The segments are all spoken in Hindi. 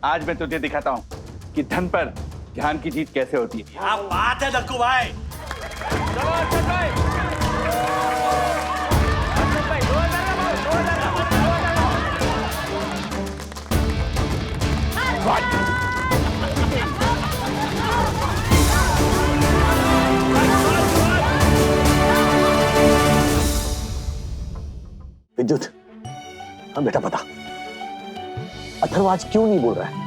आज मैं तुझे दिखाता हूँ कि धन पर ध्यान की जीत कैसे होती है। क्या बात है दक्कू भाई। चलो अर्षद भाई। अर्षद भाई, 2000 विद्युत, हाँ बेटा बता, अथर्व आज क्यों नहीं बोल रहा है?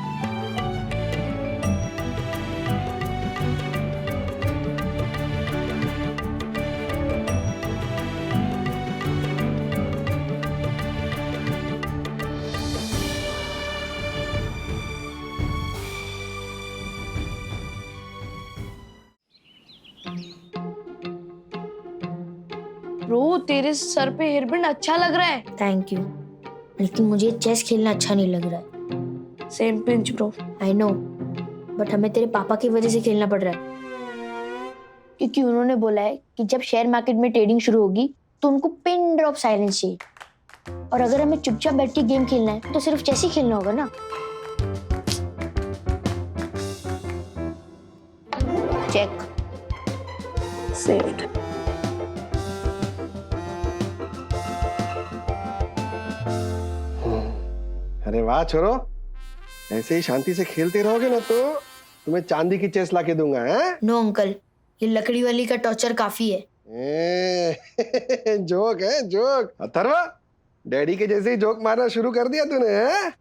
ब्रो, तेरे सर पे हेयरबैंड अच्छा लग रहा है। थैंक यू, लेकिन मुझे चेस खेलना अच्छा नहीं लग रहा है। Same pinch bro. I know, but हमें तेरे पापा की वजह से खेलना पड़ रहा है, क्योंकि उन्होंने बोला है कि जब शेयर मार्केट में ट्रेडिंग शुरू होगी तो उनको पिन ड्रॉप साइलेंस चाहिए, और अगर हमें चुपचाप बैठ के गेम खेलना है तो सिर्फ चेस ही खेलना होगा ना। Check saved. अरे वाह छोरो, ऐसे ही शांति से खेलते रहोगे ना तो तुम्हें चांदी की चेस लाके दूंगा। हैं? नो अंकल, ये लकड़ी वाली का टॉर्चर काफी है। जोक है जोक। अथर्व, डैडी के जैसे ही जोक मारना शुरू कर दिया तूने। हैं?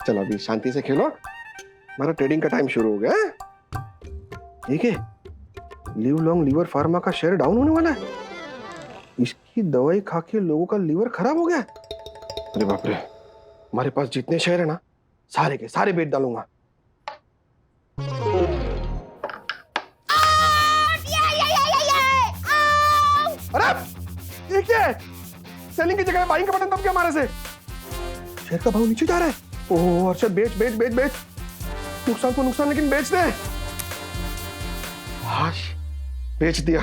चलो अभी शांति से खेलो, हमारा ट्रेडिंग का टाइम शुरू हो गया। ठीक है, लिव लॉन्ग लीवर फार्मा का शेयर डाउन होने वाला है। इसकी दवाई खा के लोगों का लीवर खराब हो गया। अरे बाप रे, हमारे पास जितने शेयर है ना, सारे के सारे बेच डालूंगा। अरे ये क्या है? सेलिंग की जगह बाइंग का बटन दब गया हमारे से। शेयर का भाव नीचे जा रहा है। ओह अर्षद, बेच बेच बेच बेच। नुकसान तो नुकसान, लेकिन बेच दे। हाश, बेच दिया।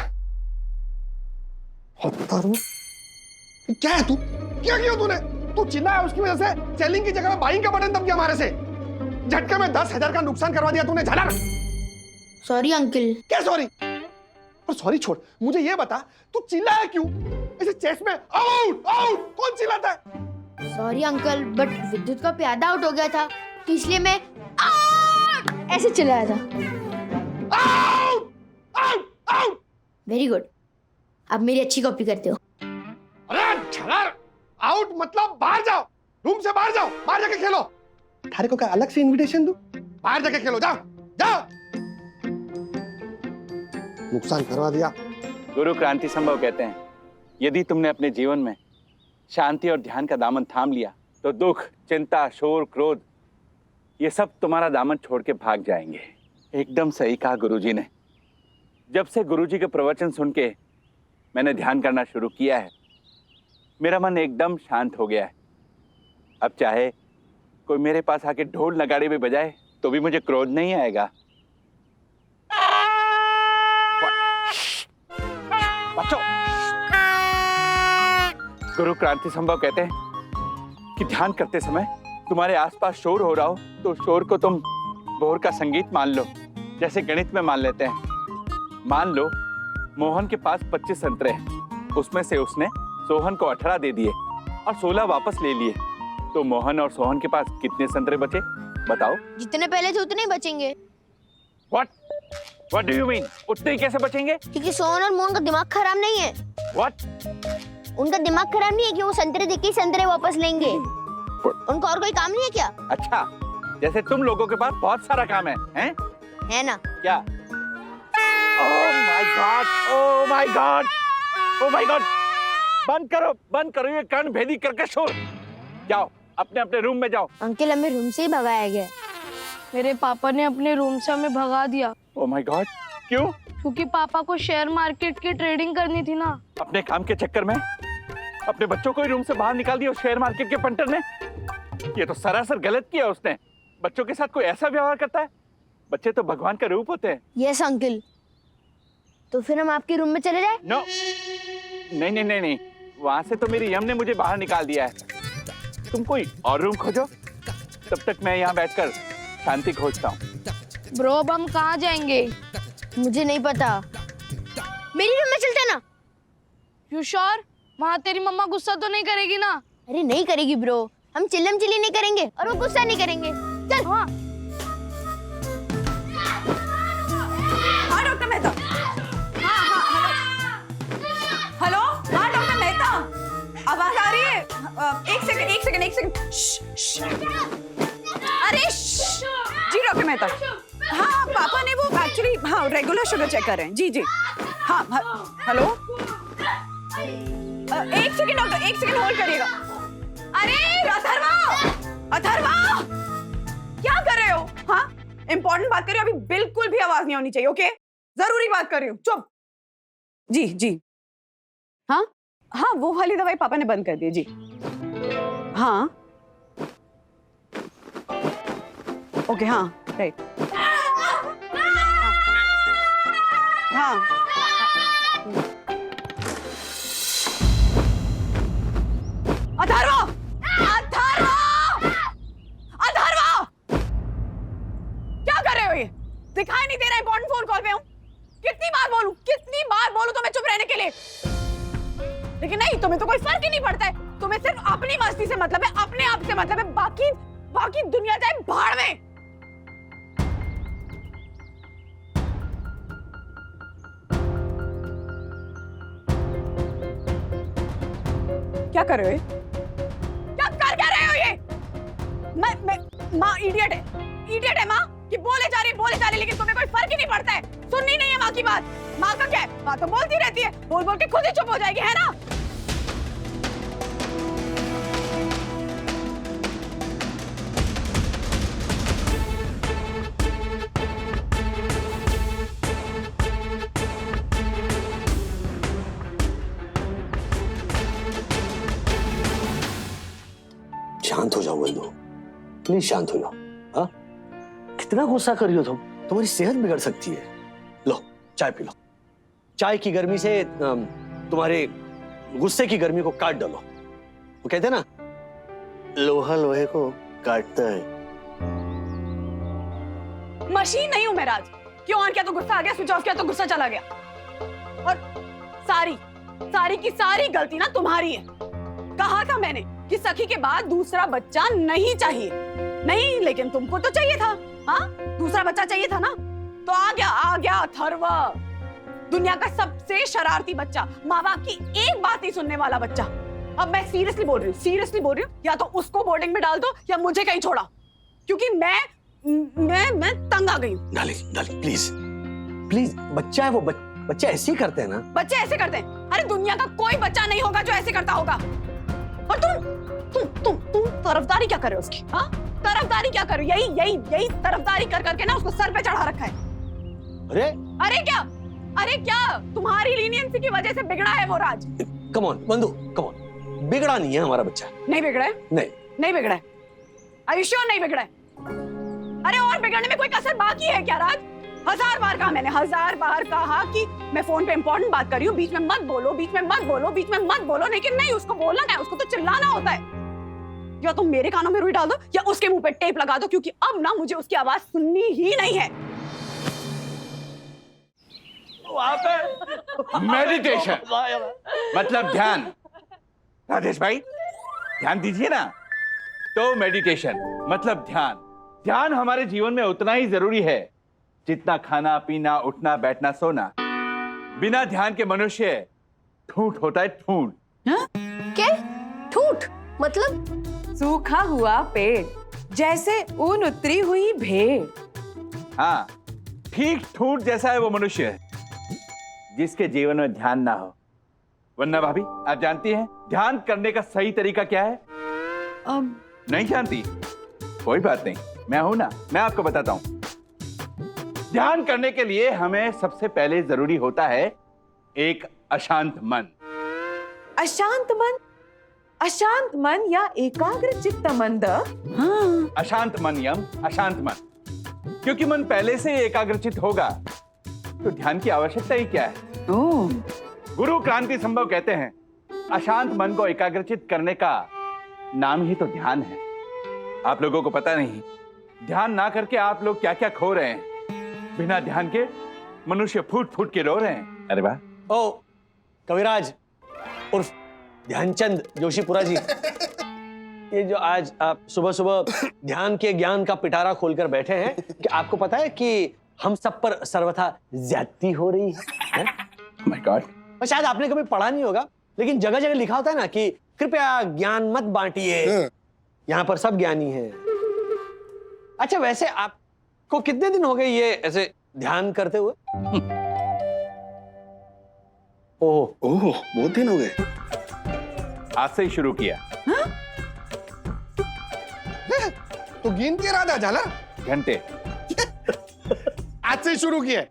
क्या है तू? क्या किया तूने? तू चिल्लाया उसकी वजह से सेलिंग की जगह में बाइंग का बटन दब गया हमारे से। झटके में 10,000 का नुकसान करवा दिया तूने। झाला। Sorry uncle. क्या सॉरी? और सॉरी छोड़, मुझे ये बता तू चिल्लाया क्यों? ऐसे चेस में आउट आउट कौन चिल्लाता है? सॉरी अंकल, बट विद्युत का प्यादा आउट हो गया था, तो इसलिए मैं आउट ऐसे चिल्लाया था। Out out out. Very good, अब मेरी अच्छी कॉपी करते हो। अरे छलार, आउट मतलब बाहर जाओ, रूम से बाहर जाओ, बाहर जाके खेलो। थारे को क्या अलग से इनविटेशन दूं? बाहर जाके खेलो, जाओ जाओ। नुकसान करवा दिया। गुरु क्रांति संभव कहते हैं, यदि तुमने अपने जीवन में शांति और ध्यान का दामन थाम लिया तो दुख, चिंता, शोर, क्रोध ये सब तुम्हारा दामन छोड़ के भाग जाएंगे। एकदम सही कहा गुरुजी ने। जब से गुरुजी के प्रवचन सुन के मैंने ध्यान करना शुरू किया है, मेरा मन एकदम शांत हो गया है। अब चाहे कोई मेरे पास आके ढोल नगाड़े भी बजाए तो भी मुझे क्रोध नहीं आएगा। बच्चों, गुरु क्रांति संभव कहते हैं कि ध्यान करते समय तुम्हारे आसपास शोर हो रहा हो तो शोर को तुम बोर का संगीत मान लो, जैसे गणित में मान लेते हैं। मान लो मोहन के पास 25 संतरे हैं, उसमें से उसने सोहन को 18 दे दिए और 16 वापस ले लिए, तो मोहन और सोहन के पास कितने संतरे बचे बताओ? जितने पहले थे उतने ही बचेंगे। What do you mean? उतने ही कैसे बचेंगे? क्योंकि सोहन और मोहन का दिमाग खराब नहीं है। What? उनका दिमाग खराब नहीं है कि वो संतरे देके संतरे वापस लेंगे। उनका और कोई काम नहीं है क्या? अच्छा, जैसे तुम लोगों के पास बहुत सारा काम है ना? क्या? Oh my God! Oh my God! Oh my God! बंद करो ये कान भेदी करके शोर। जाओ अपने अपने रूम में जाओ। अंकल, हमें रूम से ही भगाया गया। मेरे पापा ने अपने रूम से हमें भगा दिया। Oh my God! क्यों? क्योंकि पापा को शेयर मार्केट की ट्रेडिंग करनी थी ना। अपने काम के चक्कर में अपने बच्चों को ही रूम से बाहर निकाल दिया शेयर मार्केट के पंटर ने। ये तो सरासर गलत किया उसने। बच्चों के साथ कोई ऐसा व्यवहार करता है? बच्चे तो भगवान का रूप होते हैं। यस अंकल, तो फिर हम आपके रूम में चले जाए? नो, नहीं, वहां से तो मेरी यम ने मुझे बाहर निकाल दिया है। तुम कोई और रूम खोजो। तब तक मैं यहाँ बैठकर शांति खोजता हूँ। ब्रो अब हम कहाँ जाएंगे? मुझे नहीं पता, मेरी रूम में चलते ना। You sure? वहाँ तेरी मम्मा गुस्सा तो नहीं करेगी ना? अरे नहीं करेगी ब्रो, हम चिल्लम चिल्ली नहीं करेंगे और वो गुस्सा नहीं करेंगे। चल। हाँ। हाँ डॉक्टर मेहता। हाँ हेलो। हाँ डॉक्टर मेहता, आवाज आ रही है? एक सेकंड। अरे जी डॉक्टर मेहता। हाँ पापा ने वो एक्चुअली हाँ रेगुलर शुगर चेक कर रहे हैं। जी हाँ हेलो। एक सेकंड डॉक्टर, एक सेकंड होल्ड करिएगा। अरे अथर्वा क्या कर रहे हो? हाँ इंपॉर्टेंट बात कर रही हो, अभी बिल्कुल भी आवाज नहीं होनी चाहिए। ओके जरूरी बात कर रही हूँ, चुप। जी हाँ वो वाली दवाई पापा ने बंद कर दी। जी हाँ ओके हाँ राइट हाँ अथर्वा क्या कर रहे हो? ये दिखाई नहीं दे रहा? इंपॉर्टेंट फोन कॉल पे हूँ। कितनी बार बोलूं तुम्हें चुप रहने के लिए? लेकिन नहीं, तुम्हें तो कोई फर्क ही नहीं पड़ता है। तुम्हें सिर्फ अपनी मस्ती से मतलब है, अपने आप से मतलब है। बाकी दुनिया जाए भाड़ में। क्या कर रहे हो? क्या रहे हो ये? माँ इडियट है माँ कि बोले जा रही लेकिन तुम्हें कोई फर्क ही नहीं पड़ता है। सुननी नहीं है माँ की बात। माँ का क्या है, माँ तो बोलती रहती है, बोल के खुद ही चुप हो जाएगी, है ना? शांत हो जाओ बंधु, प्लीज शांत हो जाओ। हाँ कितना गुस्सा कर रही हो तुम? तुम्हारी सेहत बिगड़ सकती है। लो चाय पी लो। चाय की गर्मी से तुम्हारे गुस्से की गर्मी को काट डालो। वो कहते हैं ना, लोहा लोहे को काटता है। मशीन नहीं हूं मैं राज। क्यों ऑन किया तो गुस्सा आ गया, स्विच ऑफ किया तो गुस्सा चला गया। और सारी की सारी गलती ना तुम्हारी है। कहा था मैंने कि सखी के बाद दूसरा बच्चा नहीं चाहिए। नहीं, लेकिन तुमको तो चाहिए था। हाँ दूसरा बच्चा चाहिए था ना, तो आ गया अथर्व। दुनिया का सबसे शरारती बच्चा, माँ बाप की एक बात नहीं सुनने वाला बच्चा। अब मैं सीरियसली बोल रही हूँ, या तो उसको बोर्डिंग में डाल दो या मुझे कहीं छोड़ा, क्योंकि मैं तंग आ गई हूँ। डार्लिंग प्लीज बच्चा है वो, बच्चे ऐसे ही करते हैं ना। बच्चे ऐसे करते हैं? अरे दुनिया का कोई बच्चा नहीं होगा जो ऐसे करता होगा। और तुम तरफदारी क्या कर रहे हो उसकी? हाँ तरफदारी क्या कर रहे हो? यही तरफदारी कर करके ना उसको सर पे चढ़ा रखा है। अरे क्या तुम्हारी लीनियंसी की वजह से बिगड़ा है वो राज। कम ऑन बंधु, कम ऑन। बिगड़ा नहीं है हमारा बच्चा। नहीं बिगड़ा है? नहीं बिगड़ा है। आर यू श्योर नहीं बिगड़ा है? अरे और बिगड़ने में कोई कसर बाकी है क्या राज? 1000 बार कहा मैंने, 1000 बार कहा कि मैं फोन पे इंपॉर्टेंट बात कर रही हूँ, बीच में मत बोलो, लेकिन नहीं, उसको बोलना क्या है, उसको तो चिल्लाना होता है। या तुम मेरे कानों में रुई डाल दो या उसके मुंह पे टेप लगा दो, क्योंकि अब ना मुझे उसकी आवाज सुननी ही नहीं है। वहां पे मेडिटेशन मतलब ध्यान। राजेश भाई ध्यान दीजिए ना। तो मेडिटेशन मतलब ध्यान हमारे जीवन में उतना ही जरूरी है जितना खाना पीना, उठना बैठना, सोना। बिना ध्यान के मनुष्य ठूंठ होता है, ठूंठ। क्या ठूठ? मतलब सूखा हुआ पेड़, जैसे ऊन उतरी हुई भेड़। हाँ ठीक ठूंठ जैसा है वो मनुष्य जिसके जीवन में ध्यान ना हो। वरना भाभी आप जानती हैं ध्यान करने का सही तरीका क्या है? नहीं जानती? कोई बात नहीं, मैं हूं ना, मैं आपको बताता हूं। ध्यान करने के लिए हमें सबसे पहले जरूरी होता है एक अशांत मन। अशांत मन या एकाग्र चित्त मंद? हाँ। अशांत मन, क्योंकि मन पहले से एकाग्रचित होगा तो ध्यान की आवश्यकता ही क्या है? गुरु क्रांति संभव कहते हैं अशांत मन को एकाग्रचित करने का नाम ही तो ध्यान है। आप लोगों को पता नहीं, ध्यान ना करके आप लोग क्या क्या खो रहे हैं। बिना ध्यान के मनुष्य फूट फूट के रो रहे हैं। अरे वाह। ओ कविराज उर्फ ध्यानचंद जोशीपुरा जी, ये जो आज आप सुबह सुबह ध्यान के ज्ञान का पिटारा खोलकर बैठे हैं, कि आपको पता है कि हम सब पर सर्वथा ज्यादती हो रही है? My God. और शायद आपने कभी पढ़ा नहीं होगा, लेकिन जगह जगह लिखा होता है ना कि कृपया ज्ञान मत बांटिए, यहाँ पर सब ज्ञानी हैं। अच्छा वैसे आपको कितने दिन हो गए ये ऐसे ध्यान करते हुए? ओह ओह, बहुत दिन हो गए। आज से ही शुरू किया। तो गिन के रहा था झाला, घंटे। आज से शुरू किया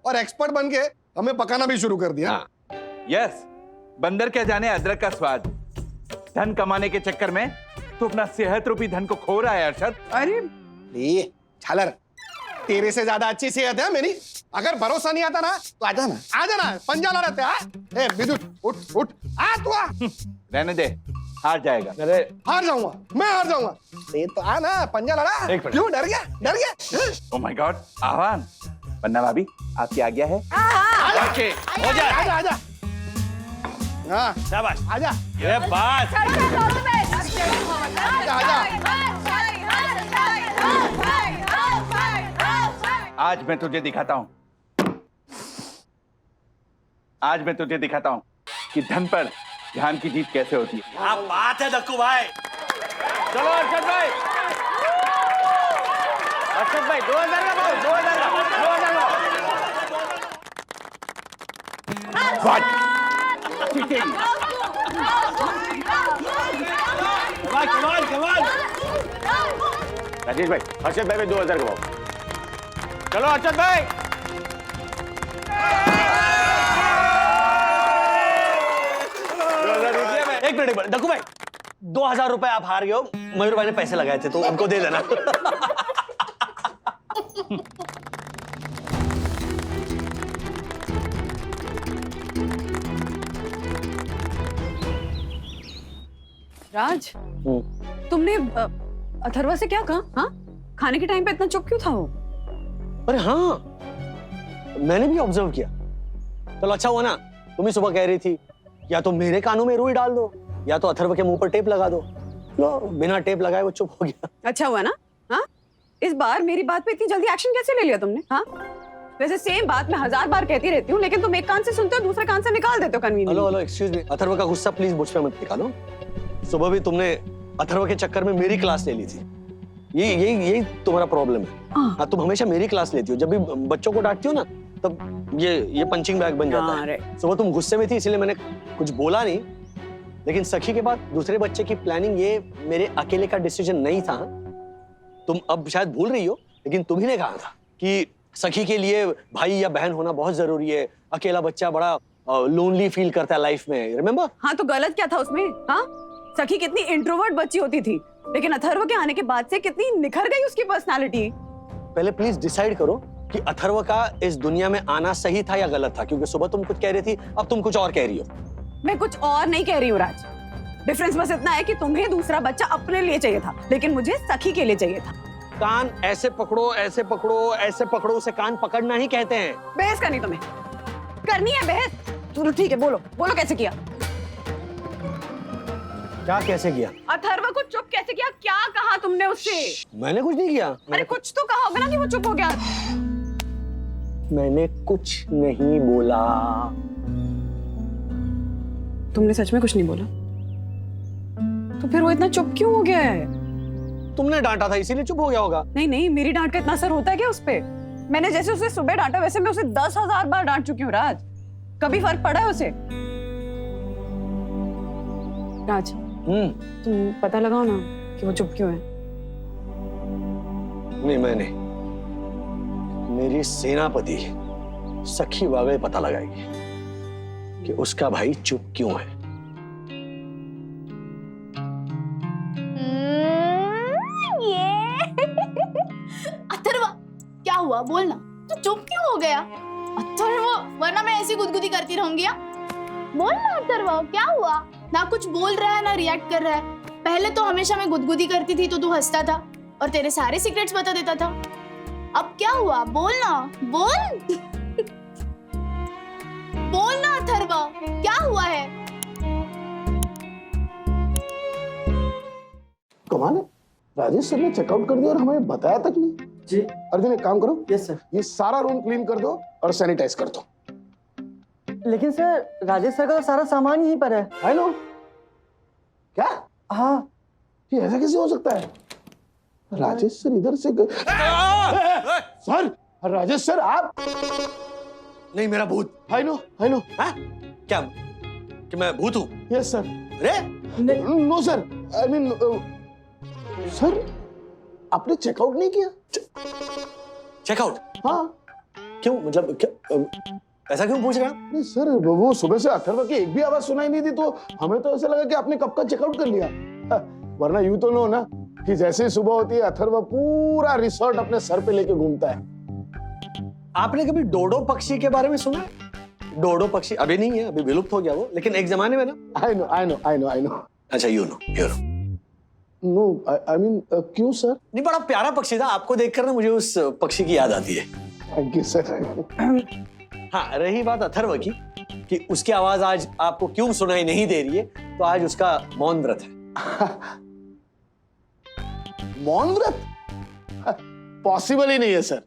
और एक्सपर्ट बन के हमें पकाना भी शुरू कर दिया। हाँ। यस, बंदर क्या जाने अदरक का स्वाद। धन कमाने के चक्कर में तू अपना सेहत रूपी धन को खो रहा है अरशद। अरे ये झालर, तेरे से ज्यादा अच्छी सेहत है मेरी। अगर भरोसा नहीं आता ना तो आजा ना, पंजा ला रहते हैं। ए विद्युत, उठ उठ, आ तू आ। रहने दे, हार जाएगा। अरे हार जाऊंगा, मैं हार जाऊंगा। ये तो आ ना, पंजा लड़ा। एक मिनट। क्यों डर गया? ओह माय गॉड, आह्वान। पन्ना भाभी, आपकी आज्ञा है? ओके, हो जाए। आजा। हाँ, शाबाश। आजा। ये बात। आज मैं तुझे दिखाता हूं। आज मैं तुझे दिखाता हूं कि धन पर ध्यान की जीत कैसे होती है। क्या बात है दक्कू भाई। चलो अरशद भाई। अरशद भाई 2000 का भाव, 2000 का, 2000 का। वाह, चीटिंग। कमाल। राजेश भाई, अरशद भाई में 2000 का भाव। चलो अरशद भाई। एक मिनट दक्कू भाई, 2000 रुपए आप हार गए हो। मयूर भाई ने पैसे लगाए थे तो उनको दे देना। राज, तुमने अथर्वा से क्या कहा? हाँ, खाने के टाइम पे इतना चुप क्यों था वो? अरे हाँ, मैंने भी ऑब्जर्व किया। चलो अच्छा हुआ ना, तुम ही सुबह कह रही थी या तो मेरे कानों में रुई डाल दो या तो अथर्व के मुंह पर टेप लगा दो। लो, बिना टेप लगाए वो चुप हो गया। अच्छा हुआ ना? हाँ, इस बार मेरी बात पे इतनी जल्दी एक्शन कैसे ले लिया तुमने? हाँ, वैसे सेम बात मैं 1000 बार कहती रहती हूँ, लेकिन तुम एक कान से सुनते हो, दूसरे कान से निकाल देते हो convenient. Hello excuse me, Atharva का गुस्सा प्लीज मुझ पे मत निकालो। सुबह भी तुमने अथर्व के चक्कर में मेरी क्लास ले ली थी। यही तुम्हारा प्रॉब्लम है। हाँ, तुम हमेशा मेरी क्लास लेती हो। जब भी बच्चों को डांटती हो ना, तब ये पंचिंग बैग बन जाता है। सुबह तुम गुस्से में थी, इसलिए मैंने कुछ बोला नहीं, लेकिन सखी के बाद दूसरे बच्चे की प्लानिंग ये मेरे अकेले का डिसीजन नहीं था। तुम अब शायद भूल रही हो, लेकिन तुम्ही ने कहा था कि सखी के लिए भाई या बहन होना बहुत जरूरी है। अकेला बच्चा बड़ा लोनली फील करता है लाइफ में, रिमेम्बर? हाँ, तो गलत क्या था उसमें? हाँ, सखी कितनी इंट्रोवर्ट बच्ची होती थी, लेकिन अथर्व के आने के बाद से कितनी निखर गई उसकी पर्सनालिटी। पहले प्लीज डिसाइड करो कि अथर्व का इस दुनिया में आना सही था या गलत था, क्योंकि सुबह तुम कुछ कह रही थी, अब तुम कुछ और कह रही हो। मैं कुछ और नहीं कह रही हूँ राज। डिफरेंस बस इतना है कि तुम्हें दूसरा बच्चा अपने लिए चाहिए था, लेकिन मुझे सखी के लिए चाहिए था। कान ऐसे पकड़ो, ऐसे पकड़ो, ऐसे पकड़ो, उसे कान पकड़ना ही कहते हैं। बहस करनी तुम्हें करनी है बहस? चलो ठीक है, बोलो कैसे किया? क्या कैसे किया? अथर्व को चुप कैसे किया? क्या कहा तुमने उससे? मैंने कुछ नहीं किया। अरे कुछ तो कहा होगा ना कि वो चुप हो गया। मैंने कुछ नहीं बोला। तुमने सच में कुछ नहीं बोला? तो फिर वो इतना चुप क्यों हो गया है? तुमने डांटा था इसीलिए चुप हो गया होगा। नहीं, मेरी डांट का इतना असर होता है क्या उस पे? मैंने जैसे उसे सुबह डांटा, वैसे मैं उसे 10,000 बार डांट चुकी हूँ राज। कभी फर्क पड़ा है उसे? राज, तुम पता लगाओ ना कि वो चुप क्यों है। नहीं, मैंने मेरी सेनापति सखी वागड़े पता लगाएगी कि उसका भाई चुप क्यों है। अथर्व, क्या हुआ? बोलना। तू चुप क्यों हो गया? अथर्व, वरना मैं ऐसी गुदगुदी करती रहूंगी। बोलना अथर्व, क्या हुआ? ना कुछ बोल रहा है ना रिएक्ट कर रहा है। पहले तो हमेशा मैं गुदगुदी करती थी तो तू हंसता था और तेरे सारे सीक्रेट्स बता देता था। अब क्या हुआ? बोल ना, बोल। बोल ना अथर्वा, क्या हुआ है? कमाल है, राजेश सर ने चेकआउट कर दिया और हमें बताया तक नहीं। जी अर्जुन एक काम करो, यस सर। ये सारा रूम क्लीन कर दो और सैनिटाइज कर दो। लेकिन सर राजेश सर का तो सारा सामान यहीं पर है। I know. क्या? हाँ ये ऐसा कैसे हो सकता है? राजेश सर इधर से सर, राजेश सर आप? नहीं, मेरा भूत। I know. हाँ? क्या कि मैं भूत हूँ? Yes sir. अरे no sir, I mean sir आपने चेकआउट नहीं किया? चेकआउट? हाँ। क्यों, मतलब क्या, ऐसा क्यों पूछ रहे हैं? नहीं सर, वो सुबह से अथर्व की एक भी आवाज सुनाई नहीं दी तो हमें तो ऐसा लगा कि आपने कब का चेकआउट कर लिया। वरना यूं तो नो ना कि जैसे ही सुबह होती है अथर्व पूरा रिसोर्ट अपने सर पे लेके घूमता है। आपने कभी डोडो पक्षी के बारे में सुना है? डोडो पक्षी अभी नहीं है, अभी विलुप्त हो गया वो, लेकिन एक जमाने में ना। I know. अच्छा, you know. No I mean क्यों सर? नहीं, बड़ा प्यारा पक्षी था, आपको देखकर ना मुझे उस पक्षी की याद आती है। Thank you sir. हाँ, रही बात अथर्व की कि उसकी आवाज आज आपको क्यों सुनाई नहीं दे रही है, तो आज उसका मौन व्रत है। मौन व्रत? पॉसिबल ही नहीं है सर।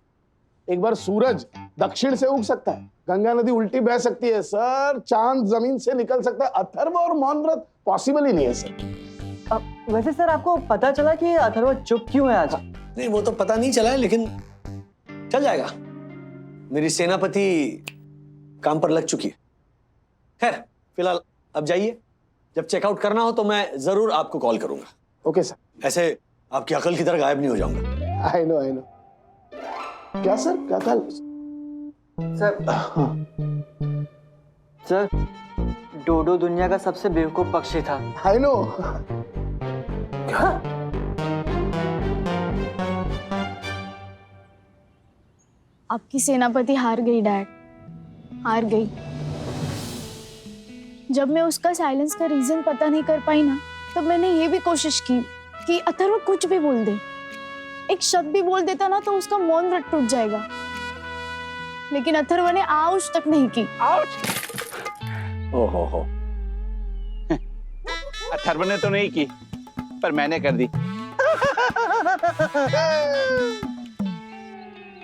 एक बार सूरज दक्षिण से उग सकता है, गंगा नदी उल्टी बह सकती है सर, चांद जमीन से निकल सकता है, अथर्व और मौन व्रत पॉसिबल ही नहीं है सर। वैसे सर आपको पता चला कि अथर्वा चुप क्यों है आज? नहीं, वो तो पता नहीं चला है, लेकिन चल जाएगा। मेरी सेनापति काम पर लग चुकी है। खैर, फिलहाल अब जाइए। जब चेकआउट करना हो तो मैं जरूर आपको कॉल करूंगा। Okay sir. ऐसे आपकी अकल की तरह गायब नहीं हो जाऊंगा। I know. क्या सर, क्या था? सर सर डोडो दुनिया का सबसे बेवकूफ पक्षी था। I know. आपकी सेनापति हार गई डैड, हार गई। जब मैं उसका साइलेंस का रीजन पता नहीं कर पाई ना, तब मैंने ये भी कोशिश की कि अथर्व कुछ भी बोल दे, एक शब्द भी बोल देता ना तो उसका मौन व्रत टूट जाएगा। लेकिन अथर्व ने आउच तक नहीं की। ओहो। अथर्व ने तो नहीं की, पर मैंने कर दी।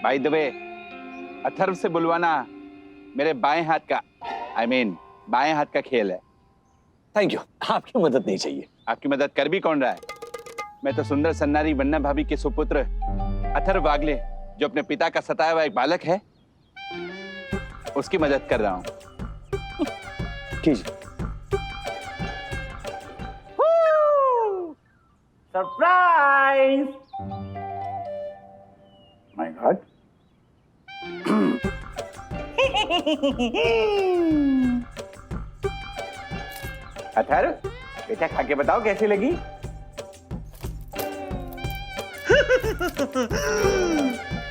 बाय द वे, अथर्व से बुलवाना मेरे बाएं हाथ का, बाएं हाथ का खेल है। थैंक यू, आपकी मदद नहीं चाहिए। आपकी मदद कर भी कौन रहा है? मैं तो सुंदर सन्नारी वन्ना भाभी के सुपुत्र अथर्व वागले, जो अपने पिता का सताया हुआ एक बालक है, उसकी मदद कर रहा हूं। कीजिए। सरप्राइज! My God. अथर्व, बेटा खा के बताओ कैसी लगी?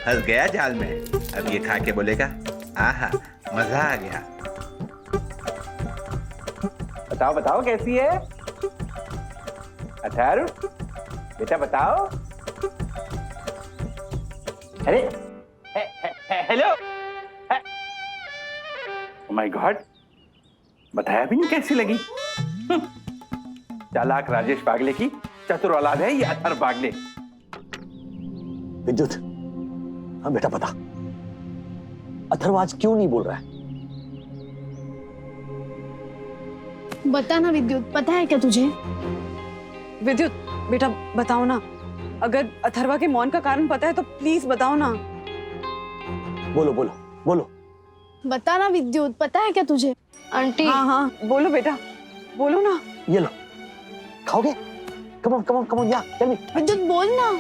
फंस गया जाल में। अब ये खा के बोलेगा, आहा मजा आ गया। बताओ बताओ कैसी है? अथर्व बेटा बताओ। अरे हेलो। ओह माय गॉड, बताया भी नहीं कैसी लगी। चालाक राजेश बागले की चतुर औलाद है ये अथर्व बागले। विद्युत, हाँ बेटा बता, अथर्व आज क्यों नहीं बोल रहा है? बता ना विद्युत, पता है क्या तुझे? विद्युत बेटा बताओ ना, अगर अथर्वा के मौन का कारण पता है तो प्लीज बताओ ना। बोलो बोलो बोलो। बता ना विद्युत, पता है क्या तुझे? आंटी हाँ हाँ बोलो बेटा, बोलो ना। ये लो, खाओगे? Come on come on come on, या टेल मी। विद्युत बोल ना।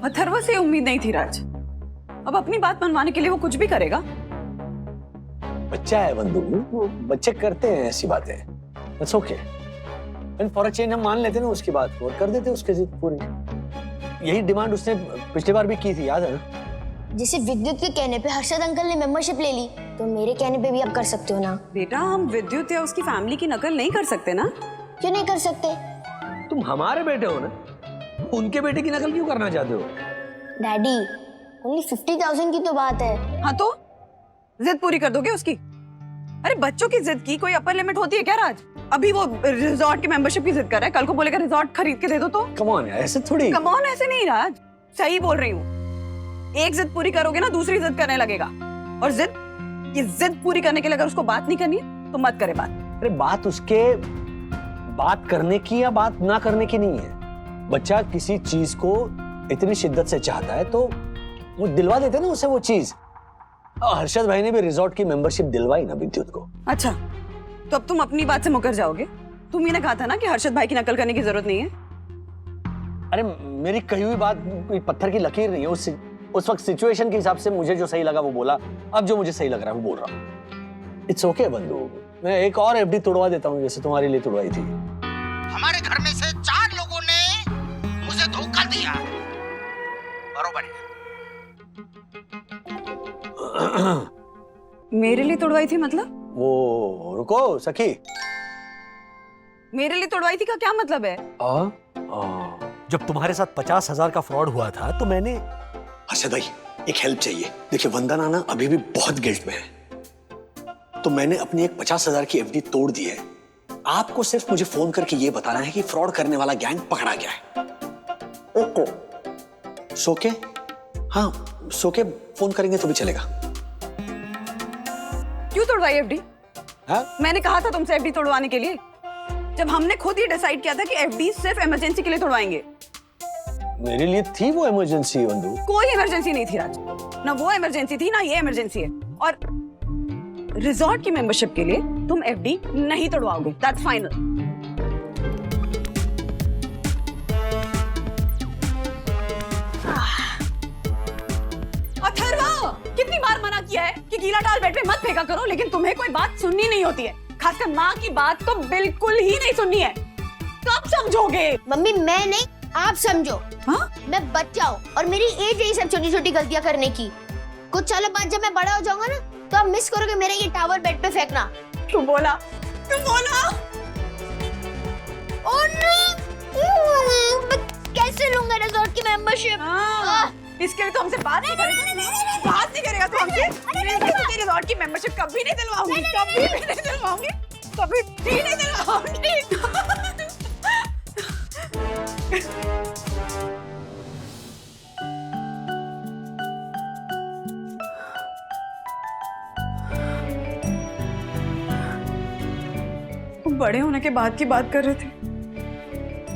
अथर्व से उम्मीद नहीं थी राज। अब अपनी बात मनवाने के लिए वो कुछ भी करेगा। बच्चा है बंधु, वो बच्चे करते हैं ऐसी बातें। That's okay. And for a change हम मान लेते ना उसकी बात को और कर देते उसके जिद पूरी। यही डिमांड उसने पिछली बार भी की थी, याद है ना? जैसे विद्युत के कहने पे हर्षद अंकल ने मेंबरशिप ले ली, तो मेरे कहने पे भी आप कर सकते हो ना। बेटा हम विद्युत या उसकी फैमिली की नकल नहीं कर सकते ना। क्यों नहीं कर सकते? तुम हमारे बेटे हो ना, उनके बेटे की नकल क्यों करना चाहते हो? डैडी, ओनली 50,000 की तो बात है। हाँ तो जिद पूरी कर दोगे उसकी? अरे बच्चों की जिद की कोई अपर लिमिट होती है क्या राज? अभी वो रिजॉर्ट की मेंबरशिप की जिद कर रहा है, कल को बोलेगा रिजॉर्ट खरीद के दे दो तो? कम ऑन यार, ऐसे थोड़ी। कम ऑन ऐसे नहीं राज, सही बोल रही हूँ। एक जिद पूरी करोगे ना दूसरी जिद करने लगेगा, और जिद पूरी करने के लिए अगर उसको बात नहीं करनी है तो मत करे बात। अरे बात उसके बात करने की या बात ना करने की नहीं है। बच्चा किसी चीज को इतनी शिद्दत से चाहता है तो वो दिलवा देते ना उसे वो चीज। हर्षद भाई ने भी रिजॉर्ट की मेंबरशिप दिलवाई ना विद्युत को। अच्छा, तो अब तुम अपनी बात से मुकर जाओगे? तुम ही ने कहा था ना कि हर्षद भाई की नकल करने की जरूरत नहीं है। अरे मेरी कही हुई बात कोई पत्थर की लकीर नहीं है। उस वक्त सिचुएशन के हिसाब से मुझे जो सही लगा वो बोला, अब जो मुझे सही लग रहा है वो बोल रहा हूँ। इट्स ओके बंधु, मैं एक और एफडी तोड़वा देता हूँ जैसे तुम्हारे लिए तोड़वाई थी। हमारे घर में से 4 लोगों ने मुझे धोखा दिया। बरोबर है। मेरे लिए तोड़वाई थी मतलब? वो रुको सखी, मेरे लिए तोड़वाई थी का क्या मतलब है? जब तुम्हारे साथ 50,000 का फ्रॉड हुआ था तो मैंने। हर्षद भाई एक हेल्प चाहिए। देखिए वंदना ना अभी भी बहुत गिल्ट में है, तो मैंने अपनी एक 50,000 की एफडी तोड़ दी है। आपको सिर्फ मुझे फोन करके ये बताना है कि फ्रॉड करने वाला गैंग पकड़ा गया है। ओके सोके? हाँ सोके फोन करेंगे तो भी चलेगा। क्यों तोड़वाई एफडी? हाँ? मैंने कहा था तुमसे एफडी तोड़वाने के लिए, जब हमने खुद ही डिसाइड किया था कि एफडी सिर्फ इमरजेंसी के लिए तोड़वाएंगे। मेरे लिए थी वो इमरजेंसी बंधु। कोई इमरजेंसी नहीं थी राज, ना वो इमरजेंसी थी ना ये इमरजेंसी है। और रिजॉर्ट की मेंबरशिप के लिए तुम एफडी नहीं तोड़वाओगे, दैट्स फाइनल। अथर्व, कितनी बार मना किया है कि गीला टाल बेड पे मत फेंका करो, लेकिन तुम्हें कोई बात सुननी नहीं होती है। खासकर माँ की बात तो बिल्कुल ही नहीं सुननी है। कब समझोगे? मम्मी मैं नहीं, आप समझो। हाँ? मैं बच्चा हूँ और मेरी एज यही सब छोटी छोटी गलतियाँ करने की। कुछ सालों बाद जब मैं बड़ा हो जाऊंगा ना, तो आप मिस करोगे मेरा ये टावल बेड पे फेंकना। तू बोला। Oh no! मैं कैसे लूंगा रिजॉर्ट की मेंबरशिप? इसके लिए तो हमसे बात नहीं करेगा। बात नहीं करेगा तो हमसे? तेरे रिजॉर्ट की मेंबरशिप कभी नहीं दिलवाऊंगी, कभी भी नहीं दिलवाऊंगी, कभी भी नहीं दिलवाऊंगी। तुम बड़े होने के बाद की बात कर रहे थे,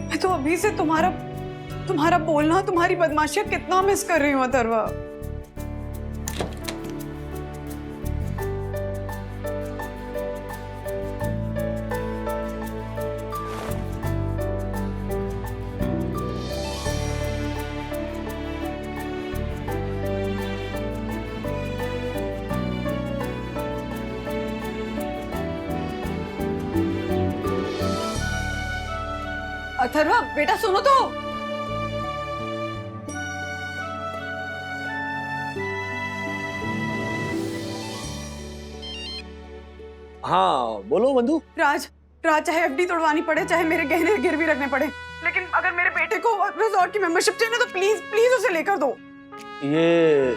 मैं तो अभी से तुम्हारा बोलना, तुम्हारी बदमाशियां कितना मिस कर रही हूँ अथर्वा। अथर्वा बेटा सुनो तो। हाँ बोलो बंधु। राज चाहे एफडी तोड़वानी पड़े, चाहे मेरे गहने गिरवी रखने पड़े, लेकिन अगर मेरे बेटे को रिजॉर्ट की मेंबरशिप चाहिए ना तो प्लीज प्लीज उसे लेकर दो। ये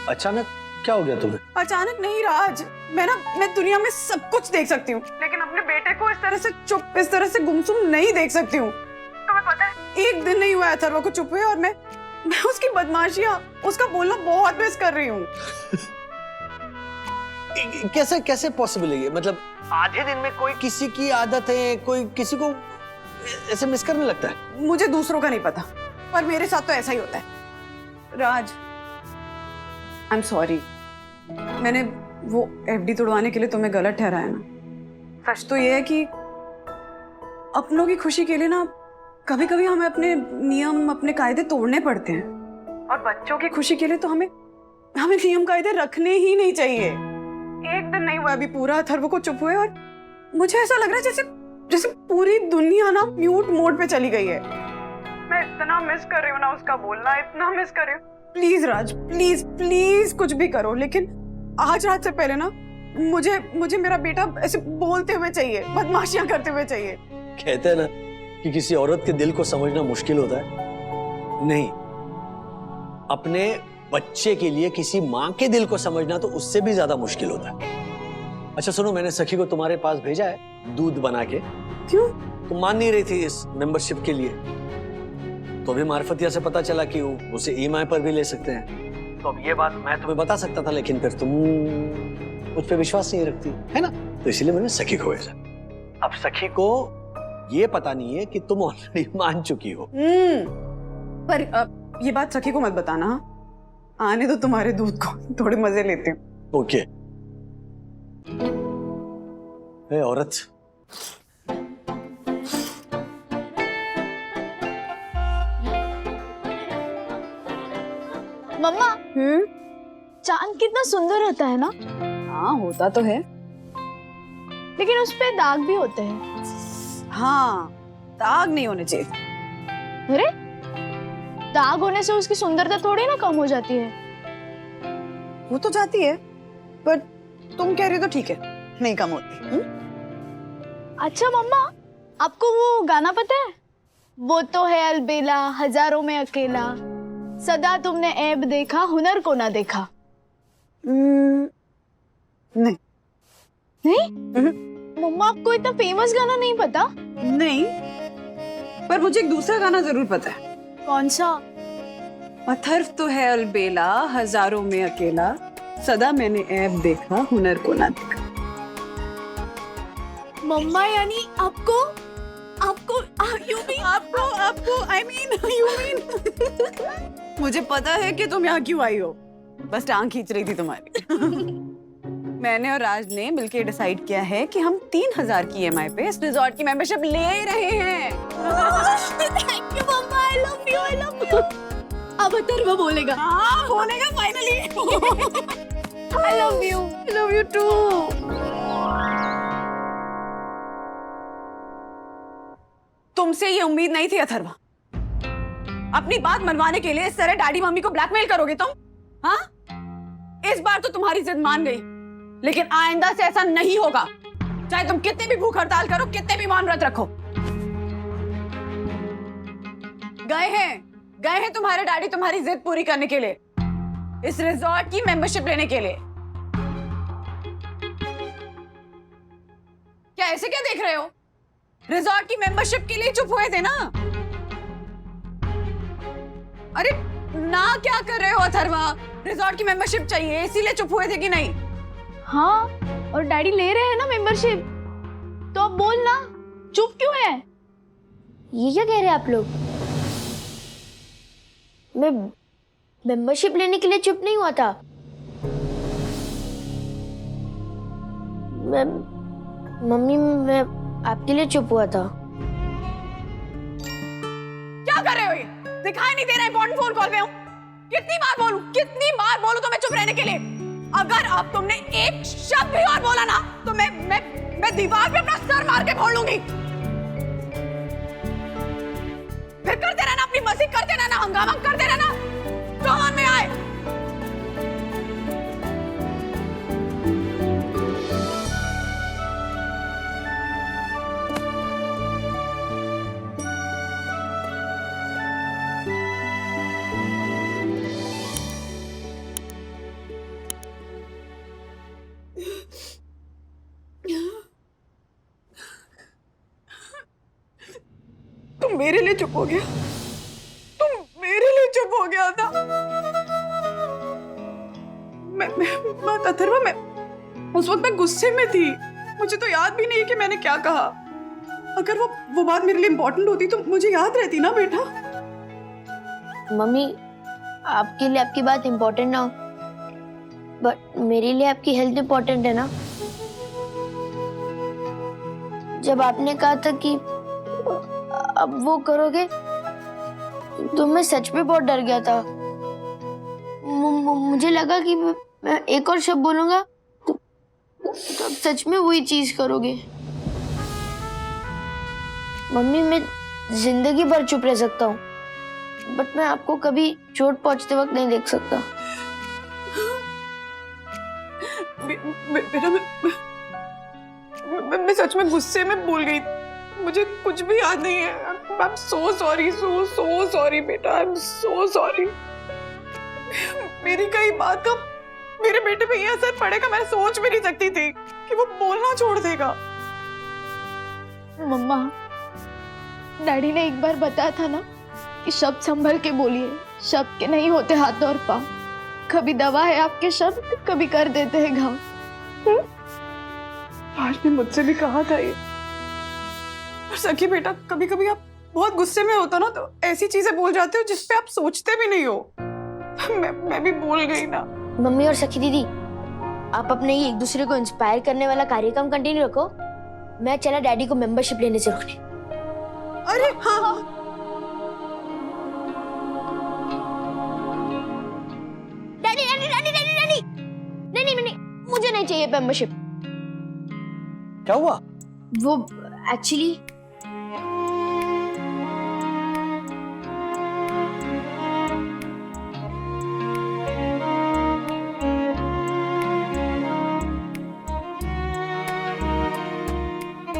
अचानक क्या हो गया तुम्हें? अचानक नहीं राज, मैं दुनिया में सब कुछ देख सकती हूँ, लेकिन अपने बेटे को इस तरह से चुप, इस तरह से गुमसुम नहीं देख सकती हूँ। तुम्हें पता है एक दिन नहीं हुआ अथर्वा को चुप हुए और मैं उसकी बदमाशियां, उसका बोलना बहुत मिस कर रही हूँ। कैसे पॉसिबल है ये? मतलब आधे दिन में कोई किसी की आदत है, कोई किसी को ऐसे मिस करने लगता है। मुझे दूसरों का नहीं पता, पर मेरे साथ तो ऐसा ही होता है। राज आई एम सॉरी, मैंने वो एफडी तोड़वाने के लिए तुम्हें गलत ठहराया ना। सच तो ये है कि अपनों की खुशी के लिए ना कभी कभी हमें अपने नियम, अपने कायदे तोड़ने पड़ते हैं। और बच्चों की खुशी के लिए तो हमें हमें नियम कायदे रखने ही नहीं चाहिए। एक दिन नहीं हुआ अभी पूरा अथर्व को चुप हुए और मुझे ऐसा लग रहा है जैसे जैसे पूरी दुनिया ना म्यूट मोड पे चली गई है। मैं इतना मिस कर रही हूँ ना उसका बोलना, इतना मिस कर रही हूँ। प्लीज राज, प्लीज प्लीज कुछ भी करो, लेकिन आज रात से पहले ना मुझे मेरा बेटा ऐसे बोलते हुए चाहिए, बदमाशियां करते हुए चाहिए। कहते हैं ना कि किसी औरत के दिल को समझना मुश्किल होता है, नहीं, अपने बच्चे के लिए किसी माँ के दिल को समझना तो उससे भी ज्यादा मुश्किल होता है। अच्छा सुनो, मैंने सखी को तुम्हारे पास भेजा है दूध बना के। क्यों? तुम मान नहीं रही थी इस मेंबरशिप के लिए, तो अभी मार्फतिया से पता चला कि उसे ईएमआई पर भी ले सकते हैं। तो अब ये बात मैं तुम्हें बता सकता था, लेकिन फिर तुम मुझ पे विश्वास नहीं रखती है ना, तो इसलिए मैंने सखी को भेजा। अब सखी को ये पता नहीं है कि तुम ऑलरेडी मान चुकी हो। पर ये बात सखी को मत बताना, आने दो तुम्हारे दूध को, थोड़े मजे लेती हूँ। ओके। ए औरत, मम्मा, चांद कितना सुंदर होता है ना। हाँ होता तो है, लेकिन उस पे दाग भी होते हैं। हाँ दाग नहीं होने चाहिए। अरे दाग होने से उसकी सुंदरता थोड़ी ना कम हो जाती है। वो तो जाती है, पर तुम कह रही हो तो ठीक है, नहीं कम होती। अच्छा मम्मा, आपको वो गाना पता है? वो तो है अलबेला हजारों में अकेला, सदा तुमने ऐब देखा हुनर को ना देखा। नहीं नहीं? मम्मा आपको इतना फेमस गाना नहीं पता? नहीं, पर मुझे एक दूसरा गाना जरूर पता है। कौन सा? अथर्व तो है अलबेला हजारों में अकेला, सदा मैंने ऐब देखा हुनर को ना देखा। मम्मा यानी आपको आई मीन मुझे पता है कि तुम यहाँ क्यों आई हो, बस टांग खींच रही थी तुम्हारी। मैंने और राज ने मिलकर डिसाइड किया है कि हम 3000 की ईएमआई पे इस रिजॉर्ट की मेंबरशिप ले रहे हैं। Thank you mamma, I love you, I love you. अब अथर्व बोलेगा। हाँ बोलेगा finally. I love you, I love you too. तुमसे ये उम्मीद नहीं थी अथर्वा, अपनी बात मनवाने के लिए इस तरह डैडी मम्मी को ब्लैकमेल करोगे तुम? हाँ, इस बार तो तुम्हारी जिद मान गई, लेकिन आइंदा से ऐसा नहीं होगा। चाहे तुम कितनी भी भूख हड़ताल करो, कितने भी मौन व्रत रखो। गए हैं तुम्हारे डैडी तुम्हारी जिद पूरी करने के लिए, इस रिजॉर्ट की मेंबरशिप लेने के लिए। क्या ऐसे क्या देख रहे हो? रिजॉर्ट की मेंबरशिप के लिए चुप हुए थे ना? अरे ना क्या कर रहे हो अथर्वा? रिजॉर्ट की मेंबरशिप चाहिए इसीलिए चुप हुए थे कि नहीं? हाँ, और डैडी ले रहे हैं ना मेंबरशिप, तो अब बोल ना, चुप क्यों है? ये क्या कह रहे हैं आप लोग? मैं मेंबरशिप लेने के लिए चुप नहीं हुआ था। मम्मी, मैं आपके लिए चुप हुआ था। क्या कर रहे हो ये? दिखाई नहीं दे रहा इंपॉर्टेंट फोन कॉल पे हूँ। कितनी बार बोलूं तुम्हें चुप रहने के लिए? अगर अब तुमने एक शब्द भी और बोला ना तो मैं दीवार पे अपना सर मार के फोड़ लूंगी। फिर करते रहना अपनी मस्ती, करते रहना हंगामा, करते रहना जो मन में आए। तुम मेरे लिए चुप हो गया, तुम मेरे लिए चुप हो गया था। मैं अथर्वा, मैं उस वक्त मैं गुस्से में थी, मुझे तो याद भी नहीं कि मैंने क्या कहा। अगर वो बात मेरे लिए इम्पोर्टेंट होती तो मुझे याद रहती ना बेटा। मम्मी, आपके लिए आपकी बात इम्पोर्टेंट ना हो, बट मेरे लिए आपकी हेल्थ इम्पोर्टेंट है ना। जब आपने कहा था कि अब वो करोगे तो मैं सच में बहुत डर गया था। मुझे लगा कि मैं एक और शब्द बोलूंगा तो आप सच में वही चीज करोगे। मम्मी, मैं जिंदगी भर चुप रह सकता हूँ, बट मैं आपको कभी चोट पहुंचते वक्त नहीं देख सकता। बेटा, मैं सच में गुस्से में बोल गई, मुझे कुछ भी याद नहीं है। I am so sorry, so sorry बेटा, आई एम सो सॉरी। मेरी कई बात का मेरे बेटे पे ये असर पड़ेगा, मैं सोच भी नहीं सकती थी कि वो बोलना छोड़ देगा। मम्मा, डैडी ने एक बार बताया था ना कि शब्द संभल के बोलिए, शब्द के नहीं होते हाथ और पाँव। कभी दवा है आपके शब्द, कभी कर देते हैं घाव। आज ने मुझसे भी कहा था ये। और सखी बेटा, कभी कभी आप बहुत गुस्से में होता ना तो ऐसी चीजें बोल जाते हो जिसपे आप सोचते भी नहीं हो। मैं भी बोल गई ना। मम्मी और सखी दीदी, आप अपने ही एक दूसरे को इंस्पायर करने वाला कार्यक्रम कंटिन्यू रखो। मैं चला डैडी को मेंबरशिप लेने से रोकने। अरे हाँ, daddy daddy daddy daddy daddy, नहीं, मुझे नहीं चाहिए मेंबरशिप। क्या हुआ? वो एक्चुअली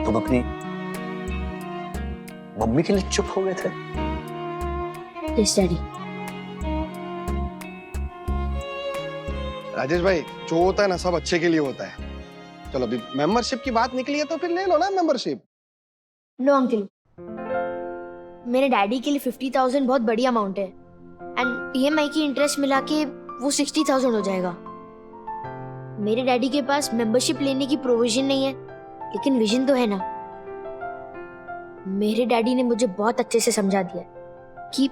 तुम अपनी मम्मी के लिए चुप हो गए थे? Yes daddy. राजेश भाई, जो होता है ना सब अच्छे के लिए होता है। चलो अभी मेंबरशिप की बात निकली है तो फिर ले लो ना मेंबरशिप। नो अंकल, मेरे डैडी के लिए 50,000 बहुत बड़ी अमाउंट है, एंड EMI की इंटरेस्ट मिला के वो 60,000 हो जाएगा। मेरे डैडी के पास मेंबरशिप लेने की प्रोविजन नहीं है, लेकिन विजन तो है ना। मेरे डैडी ने मुझे बहुत अच्छे से समझा दिया कि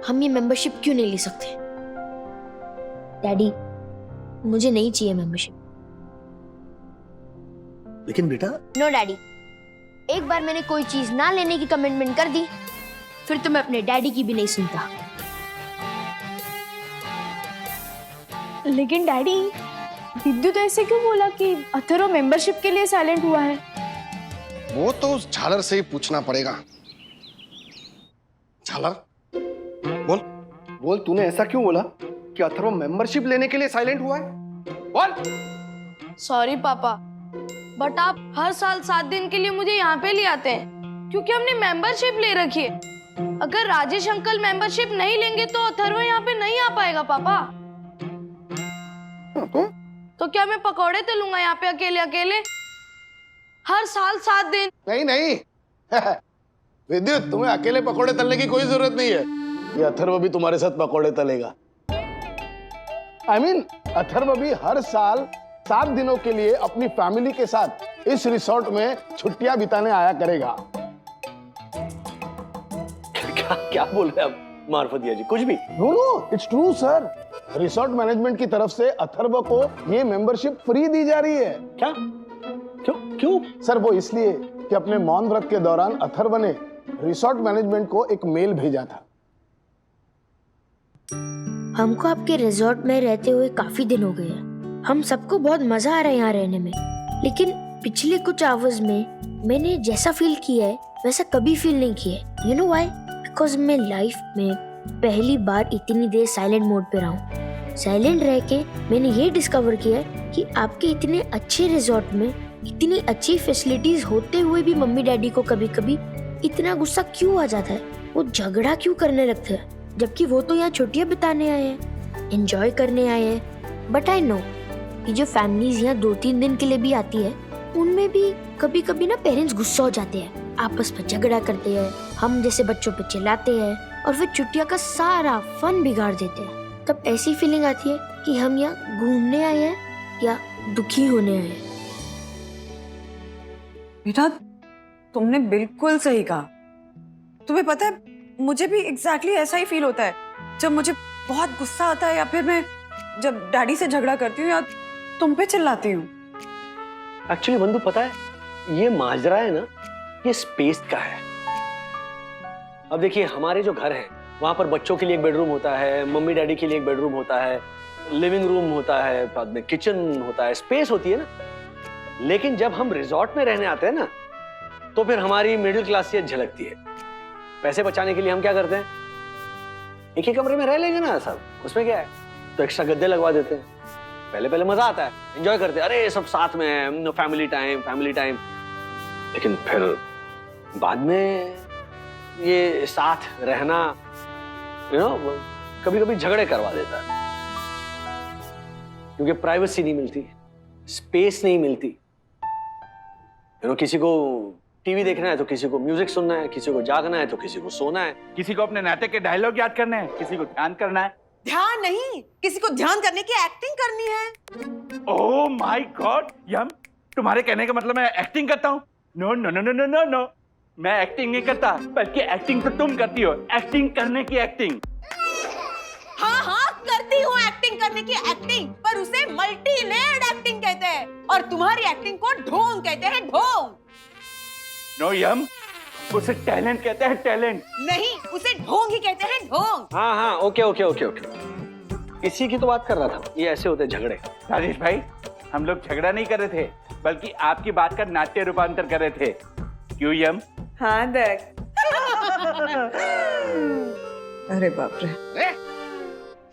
हम ये मेंबरशिप क्यों नहीं ले सकते। डैडी, मुझे नहीं चाहिए मेंबरशिप। लेकिन बेटा, नो डैडी, एक बार मैंने कोई चीज ना लेने की कमिटमेंट कर दी, फिर तो मैं अपने डैडी की भी नहीं सुनता। लेकिन डैडी, विद्युत ऐसे क्यों बोला कि अथर्व मेंबरशिप के लिए साइलेंट हुआ है? वो तो उस झालर से ही पूछना पड़ेगा। झालर, बोल तूने ऐसा क्यों बोला कि अथर्व मेंबरशिप लेने के लिए साइलेंट हुआ है? बोल। सॉरी पापा, बट आप हर साल 7 दिन के लिए मुझे यहाँ पे ले आते हैं क्योंकि हमने मेंबरशिप ले रखी है। अगर राजेश अंकल मेंबरशिप नहीं लेंगे तो अथर्व यहाँ पे नहीं आ पाएगा पापा। तो क्या मैं पकौड़े तलूंगा यहाँ पे अकेले अकेले हर साल 7 दिन? नहीं विद्युत, तुम्हें अकेले पकोड़े तलने की कोई जरूरत नहीं है। ये अथर्व भी तुम्हारे साथ पकोड़े तलेगा। I mean, अथर्व भी हर साल 7 दिनों के लिए अपनी फैमिली के साथ इस रिसोर्ट में छुट्टियां बिताने आया करेगा। क्या बोल रहे हैं आप मार्फतिया जी? कुछ भी? No, it's true sir. Resort management की तरफ से अथर्व को ये मेंबरशिप फ्री दी जा रही है। क्या? क्यों? सर, वो इसलिए कि अपने मौन व्रत के दौरान अथर्व ने रिसोर्ट मैनेजमेंट को एक मेल भेजा था। हमको आपके रिजॉर्ट में रहते हुए काफी दिन हो गए हैं। हम सबको बहुत मजा आ रहा है यहाँ रहने में, लेकिन पिछले कुछ आवर्स में मैंने जैसा फील किया है वैसा कभी फील नहीं किया है। You know why? बिकॉज मैं लाइफ में पहली बार इतनी देर साइलेंट मोड पे रहा हूँ। साइलेंट रह के मैंने ये डिस्कवर किया है कि आपके इतने अच्छे रिजॉर्ट में इतनी अच्छी फैसिलिटीज होते हुए भी मम्मी डैडी को कभी कभी इतना गुस्सा क्यों आ जाता है, वो झगड़ा क्यों करने लगते हैं, जबकि वो तो यहाँ छुट्टियां बिताने आए हैं, एंजॉय करने आए हैं। बट आई नो कि जो फैमिलीज यहाँ 2-3 दिन के लिए भी आती है, उनमें भी कभी कभी ना पेरेंट्स गुस्सा हो जाते हैं, आपस में झगड़ा करते हैं, हम जैसे बच्चों पे चिल्लाते हैं और फिर छुट्टियां का सारा फन बिगाड़ देते हैं। तब ऐसी फीलिंग आती है कि हम यहाँ घूमने आए हैं या दुखी होने आए हैं। बेटा, तुमने बिल्कुल सही कहा। तुम्हें पता है, मुझे भी एग्जैक्टली ऐसा ही फील होता है जब मुझे बहुत गुस्सा आता है या फिर मैं जब डैडी से झगड़ा करती हूँ या तुम पे चिल्लाती हूँ। एक्चुअली बंधु, पता है, ये माजरा है ना, ये स्पेस का है। अब देखिए, हमारे जो घर है वहां पर बच्चों के लिए एक बेडरूम होता है, मम्मी डैडी के लिए एक बेडरूम होता है, लिविंग रूम होता है, बाद में किचन होता है, स्पेस होती है ना। लेकिन जब हम रिजॉर्ट में रहने आते हैं ना, तो फिर हमारी मिडिल क्लासियत झलकती है। पैसे बचाने के लिए हम क्या करते हैं, एक ही कमरे में रह लेंगे ना सब, उसमें क्या है, तो एक्स्ट्रा गद्दे लगवा देते हैं। पहले पहले मजा आता है, एंजॉय करते हैं, अरे सब साथ में है, फैमिली टाइम। लेकिन फिर बाद में ये साथ रहना कभी कभी झगड़े करवा देता है, क्योंकि प्राइवेसी नहीं मिलती, स्पेस नहीं मिलती। किसी को टीवी देखना है तो किसी को म्यूजिक सुनना है, किसी को जागना है तो किसी को सोना है, किसी को अपने नाटक के डायलॉग याद करने हैं, किसी को ध्यान करना है। ध्यान नहीं, किसी को ध्यान करने की एक्टिंग करनी है। ओह माय गॉड यम, तुम्हारे कहने का मतलब मैं एक्टिंग करता हूँ? No no no no no no no, मैं एक्टिंग नहीं करता, बल्कि एक्टिंग तो तुम करती हो, एक्टिंग करने की एक्टिंग। हाँ करती हूँ एक्टिंग करने की एक्टिंग, पर उसे मल्टी लेयर्ड एक्टिंग कहते हैं, और तुम्हारी एक्टिंग को ढोंग कहते हैं, ढोंग। नो यम, उसे टैलेंट कहते हैं, टैलेंट नहीं, उसे ढोंग ही कहते हैं, ढोंग। हाँ ओके। इसी की तो बात कर रहा था, ये ऐसे होते झगड़े। राजेश भाई, हम लोग झगड़ा नहीं कर रहे थे, बल्कि आपकी बात का नाट्य रूपांतर कर रहे थे। क्यों यम? हाँ देख। अरे बाप रे,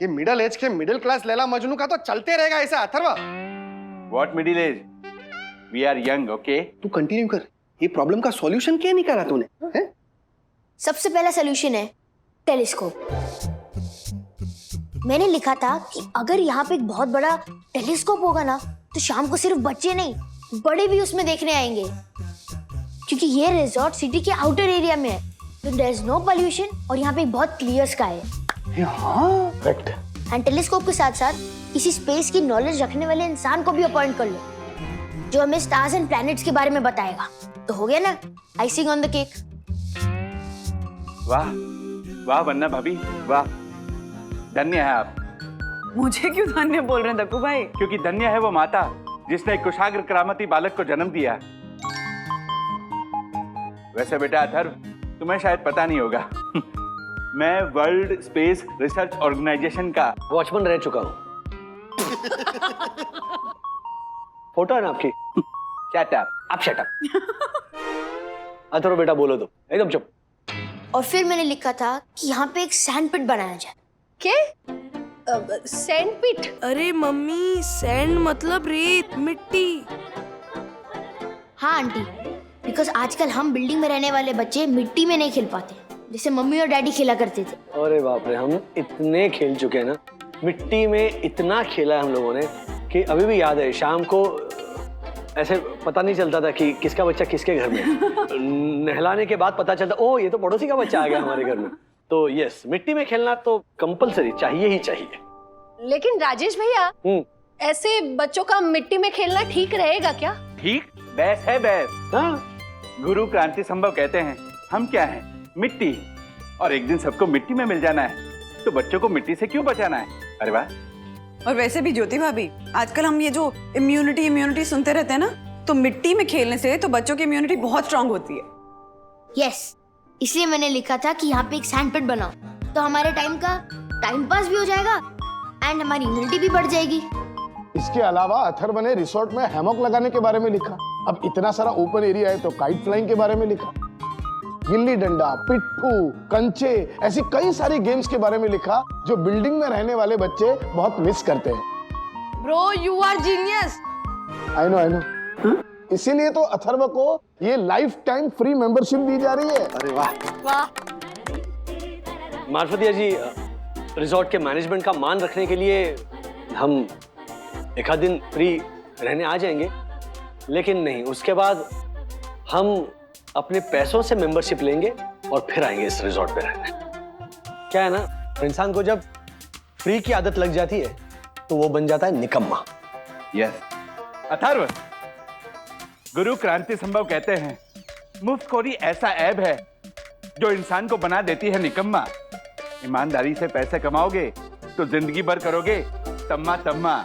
ये मिडिल एज के मिडिल क्लास लैला मजनू का तो चलते रहेगा ऐसा Atharva. What middle age? We are young, okay? तू कंटिन्यू कर, ये प्रॉब्लम का सॉल्यूशन क्या निकाला तूने? हैं? सबसे पहला सोल्यूशन है टेलीस्कोप। मैंने लिखा था कि अगर यहाँ पे एक बहुत बड़ा टेलीस्कोप होगा ना, तो शाम को सिर्फ बच्चे नहीं, बड़े भी उसमें देखने आएंगे, क्योंकि ये रिजॉर्ट सिटी के आउटर एरिया में है, तो देयर इज नो पोल्यूशन, और यहाँ पे एक बहुत क्लियर स्काई है। हाँ करेक्ट। एंड टेलीस्कोप के साथ साथ किसी स्पेस की नॉलेज रखने वाले इंसान को भी अपॉइंट कर लो, जो हमें स्टार्स एंड प्लैनेट्स के बारे में बताएगा। तो हो गया ना आइसिंग ऑन द केक। वाह वाह वन्ना भाभी, वाह, धन्य है आप। मुझे क्यों धन्य बोल रहे हैं दक्कू भाई? क्योंकि धन्य है वो माता जिसने एक कुशाग्र करामती बालक को जन्म दिया। वैसे बेटा अथर्व, तुम्हें शायद पता नहीं होगा मैं वर्ल्ड स्पेस रिसर्च ऑर्गेनाइजेशन का वॉचमैन रह चुका हूँ। फोटो है ना आपकी? Shut up. आप शट अप। अथर्व बेटा बोलो तो, एकदम चुप। और फिर मैंने लिखा था कि यहाँ पे एक सैंड पिट बनाया जाए। क्या? सैंड पिट? अरे मम्मी, सैंड मतलब रेत, मिट्टी। हाँ आंटी, बिकॉज आजकल हम बिल्डिंग में रहने वाले बच्चे मिट्टी में नहीं खेल पाते, जैसे मम्मी और डैडी खेला करते थे। अरे बाप रे, हम इतने खेल चुके हैं ना, मिट्टी में इतना खेला है हम लोगों ने कि अभी भी याद है, शाम को ऐसे पता नहीं चलता था कि किसका बच्चा किसके घर में है। नहलाने के बाद पता चलता, ओ ये तो पड़ोसी का बच्चा आ गया हमारे घर में। तो यस, मिट्टी में खेलना तो कंपलसरी चाहिए ही चाहिए। लेकिन राजेश भैया, ऐसे बच्चों का मिट्टी में खेलना ठीक रहेगा क्या? ठीक, बैस है बैस। हाँ, गुरु क्रांति संभव कहते हैं, हम क्या हैं? मिट्टी, और एक दिन सबको मिट्टी में मिल जाना है, तो बच्चों को मिट्टी से क्यों बचाना है? अरे वाह। और वैसे भी ज्योति भाभी, आजकल हम ये जो इम्यूनिटी सुनते रहते हैं ना, तो मिट्टी में खेलने से तो बच्चों की इम्यूनिटी बहुत स्ट्रांग होती है। यस, इसलिए मैंने लिखा था कि यहाँ पे एक सैंड पिट बनाओ, तो हमारे टाइम का टाइम पास भी हो जाएगा एंड हमारी इम्यूनिटी भी बढ़ जाएगी। इसके अलावा अथर्व ने रिसोर्ट में हैमॉक लगाने के बारे में लिखा। अब इतना सारा ओपन एरिया है तो काइट फ्लाइंग के बारे में लिखा। गिल्ली डंडा, पिट्ठू, कंचे, ऐसी कई सारी गेम्स के बारे में लिखा जो बिल्डिंग में रहने वाले बच्चे बहुत मिस करते हैं। Bro, you are genius. I know. इसीलिए तो अथर्व को ये लाइफ टाइम फ्री मेंबरशिप दी जा रही है। अरे वाह वाह। मार्फतिया जी, रिजॉर्ट के मैनेजमेंट का मान रखने के लिए हम एक आध दिन फ्री रहने आ जाएंगे, लेकिन नहीं, उसके बाद हम अपने पैसों से मेंबरशिप लेंगे और फिर आएंगे इस रिजॉर्ट पे रहने। क्या है ना, इंसान को जब फ्री की आदत लग जाती है तो वो बन जाता है निकम्मा। यस अथर्व, गुरु क्रांति संभव कहते हैं, मुफ्तखोरी ऐसा ऐब है जो इंसान को बना देती है निकम्मा। ईमानदारी से पैसे कमाओगे तो जिंदगी भर करोगे तम्मा तम्मा।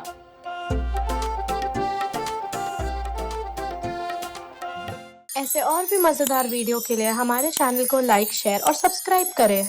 ऐसे और भी मजेदार वीडियो के लिए हमारे चैनल को लाइक, शेयर और सब्सक्राइब करें।